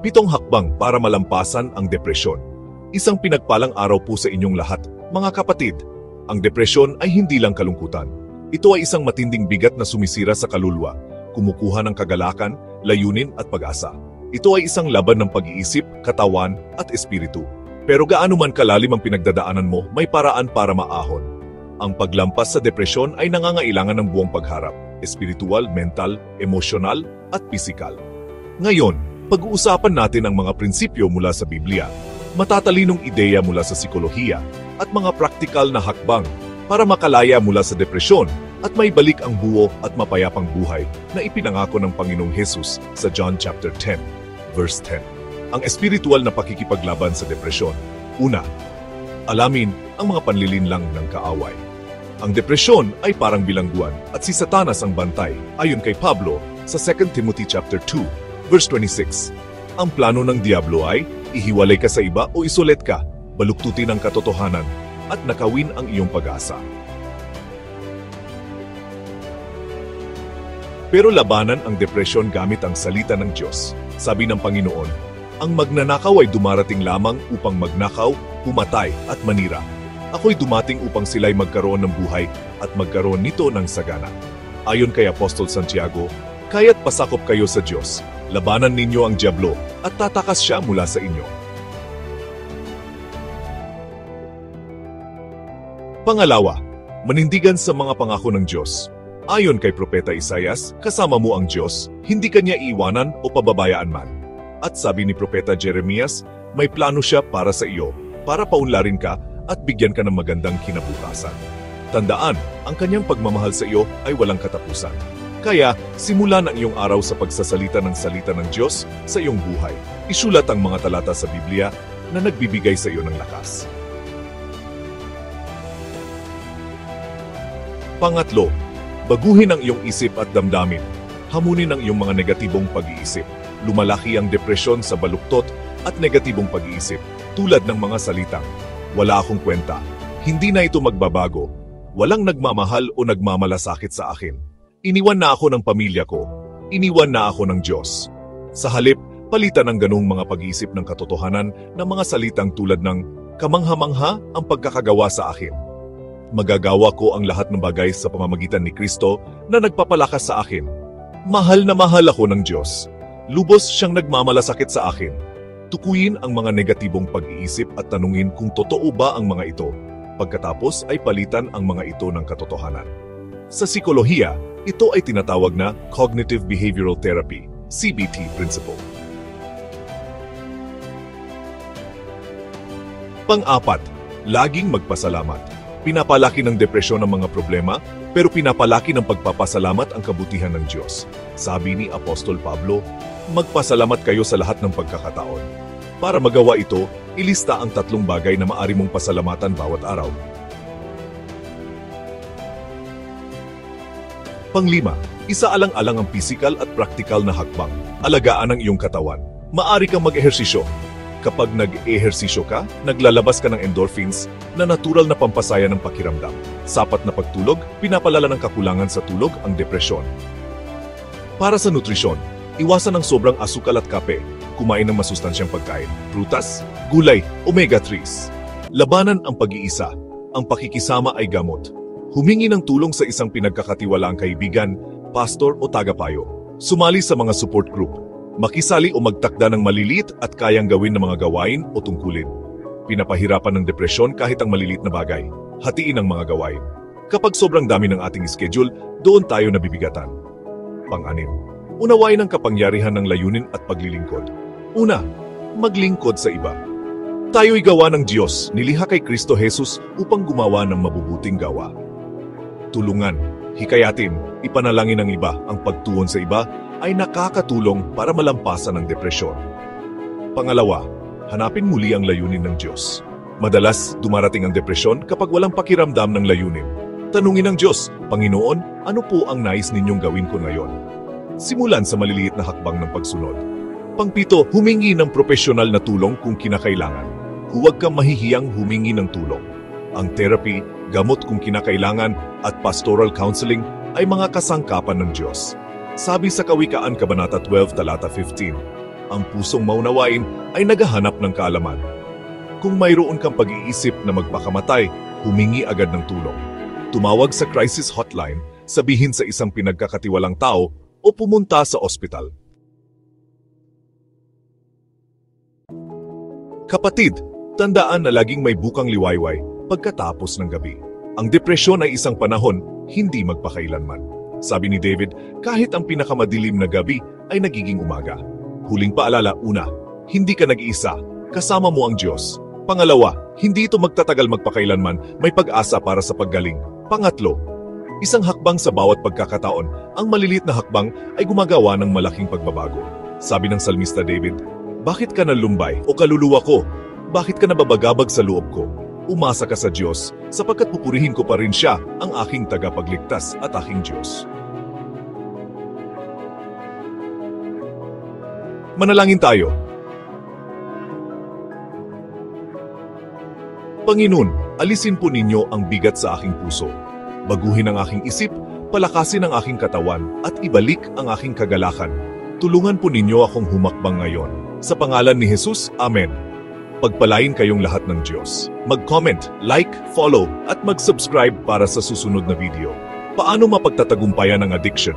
7 hakbang para malampasan ang depresyon. Isang pinagpalang araw po sa inyong lahat, mga kapatid. Ang depresyon ay hindi lang kalungkutan. Ito ay isang matinding bigat na sumisira sa kaluluwa, kumukuha ng kagalakan, layunin at pag-asa. Ito ay isang laban ng pag-iisip, katawan at espiritu. Pero gaano man kalalim ang pinagdadaanan mo, may paraan para maahon. Ang paglampas sa depresyon ay nangangailangan ng buong pagharap, espiritual, mental, emosyonal at pisikal. Ngayon, pag-uusapan natin ang mga prinsipyo mula sa Biblia, matatalinong ideya mula sa psikolohiya, at mga praktikal na hakbang para makalaya mula sa depresyon at maibalik ang buo at mapayapang buhay na ipinangako ng Panginoong Hesus sa John chapter 10, verse 10. Ang espiritual na pakikipaglaban sa depresyon. Una, alamin ang mga panlilinlang ng kaaway. Ang depresyon ay parang bilangguan at si Satanas ang bantay, ayon kay Pablo sa 2 Timothy chapter 2, verse 26. Ang plano ng Diablo ay ihiwalay ka sa iba o isolet ka, baluktutin ang katotohanan, at nakawin ang iyong pag-asa. Pero labanan ang depresyon gamit ang salita ng Diyos. Sabi ng Panginoon, ang magnanakaw ay dumarating lamang upang magnakaw, pumatay at manira. Ako'y dumating upang sila'y magkaroon ng buhay at magkaroon nito ng sagana. Ayon kay Apostol Santiago, kaya't pasakop kayo sa Diyos. Labanan ninyo ang Diablo at tatakas siya mula sa inyo. Pangalawa, manindigan sa mga pangako ng Diyos. Ayon kay Propeta Isaias, kasama mo ang Diyos, hindi kanya iiwanan o pababayaan man. At sabi ni Propeta Jeremias, may plano siya para sa iyo, para paunlarin ka at bigyan ka ng magandang kinabukasan. Tandaan, ang kanyang pagmamahal sa iyo ay walang katapusan. Kaya, simulan ang iyong araw sa pagsasalita ng salita ng Diyos sa iyong buhay. Isulat ang mga talata sa Biblia na nagbibigay sa iyo ng lakas. Pangatlo, baguhin ang iyong isip at damdamin. Hamunin ang iyong mga negatibong pag-iisip. Lumalaki ang depresyon sa baluktot at negatibong pag-iisip, tulad ng mga salitang, wala akong kwenta, hindi na ito magbabago, walang nagmamahal o nagmamalasakit sa akin. Iniwan na ako ng pamilya ko. Iniwan na ako ng Diyos. Sa halip, palitan ang ganung mga pag-iisip ng katotohanan ng mga salitang tulad ng kamangha-mangha ang pagkakagawa sa akin. Magagawa ko ang lahat ng bagay sa pamamagitan ni Kristo na nagpapalakas sa akin. Mahal na mahal ako ng Diyos. Lubos siyang nagmamalasakit sa akin. Tukuyin ang mga negatibong pag-iisip at tanungin kung totoo ba ang mga ito. Pagkatapos ay palitan ang mga ito ng katotohanan. Sa psikolohiya, ito ay tinatawag na Cognitive Behavioral Therapy, CBT principle. Pang-apat, laging magpasalamat. Pinapalaki ng depresyon ang mga problema, pero pinapalaki ng pagpapasalamat ang kabutihan ng Diyos. Sabi ni Apostol Pablo, magpasalamat kayo sa lahat ng pagkakataon. Para magawa ito, ilista ang 3 bagay na maaari mong pasalamatan bawat araw. Panglima, isaalang-alang ang pisikal at praktikal na hakbang. Alagaan ang iyong katawan. Maaari kang mag-ehersisyo. Kapag nag-ehersisyo ka, naglalabas ka ng endorphins na natural na pampasaya ng pakiramdam. Sapat na pagtulog, pinapalala ng kakulangan sa tulog ang depresyon. Para sa nutrisyon, iwasan ang sobrang asukal at kape. Kumain ng masustansyang pagkain, prutas, gulay, omega-3s. Labanan ang pag-iisa. Ang pakikisama ay gamot. Humingi ng tulong sa isang pinagkakatiwalaang kaibigan, pastor o tagapayo. Sumali sa mga support group. Makisali o magtakda ng maliliit at kayang gawin ng mga gawain o tungkulin. Pinapahirapan ng depresyon kahit ang maliliit na bagay. Hatiin ang mga gawain. Kapag sobrang dami ng ating schedule, doon tayo nabibigatan. Pang-anim, unawain ang kapangyarihan ng layunin at paglilingkod. Una, maglingkod sa iba. Tayo'y gawa ng Diyos, nilikha kay Kristo Jesus upang gumawa ng mabubuting gawa. Tulungan, hikayatin, ipanalangin ng iba. Ang pagtuon sa iba ay nakakatulong para malampasan ang depresyon. Pangalawa, hanapin muli ang layunin ng Diyos. Madalas, dumarating ang depresyon kapag walang pakiramdam ng layunin. Tanungin ng Diyos, Panginoon, ano po ang nais ninyong gawin ko ngayon? Simulan sa maliliit na hakbang ng pagsunod. Pangpito, humingi ng profesional na tulong kung kinakailangan. Huwag kang mahihiyang humingi ng tulong. Ang therapy, gamot kung kinakailangan, at pastoral counseling ay mga kasangkapan ng Diyos. Sabi sa Kawikaan Kabanata 12, Talata 15, Ang pusong maunawain ay naghahanap ng kaalaman. Kung mayroon kang pag-iisip na magpakamatay, humingi agad ng tulong. Tumawag sa crisis hotline, sabihin sa isang pinagkakatiwalang tao o pumunta sa ospital. Kapatid, tandaan na laging may bukang liwayway pagkatapos ng gabi. Ang depresyon ay isang panahon, hindi magpakailanman. Sabi ni David, kahit ang pinakamadilim na gabi ay nagiging umaga. Huling paalala, una, hindi ka nag-iisa, kasama mo ang Diyos. Pangalawa, hindi ito magtatagal magpakailanman, may pag-asa para sa paggaling. Pangatlo, isang hakbang sa bawat pagkakataon, ang maliliit na hakbang ay gumagawa ng malaking pagbabago. Sabi ng salmista David, bakit ka nalumbay o kaluluwa ko? Bakit ka nababagabag sa loob ko? Umasa ka sa Diyos, sapagkat pupurihin ko pa rin siya, ang aking tagapagligtas at aking Diyos. Manalangin tayo. Panginoon, alisin po ninyo ang bigat sa aking puso. Baguhin ang aking isip, palakasin ang aking katawan, at ibalik ang aking kagalakan. Tulungan po ninyo akong humakbang ngayon. Sa pangalan ni Jesus, Amen. Pagpalain kayong lahat ng Diyos. Mag-comment, like, follow, at mag-subscribe para sa susunod na video. Paano mapagtatagumpayan ang addiction?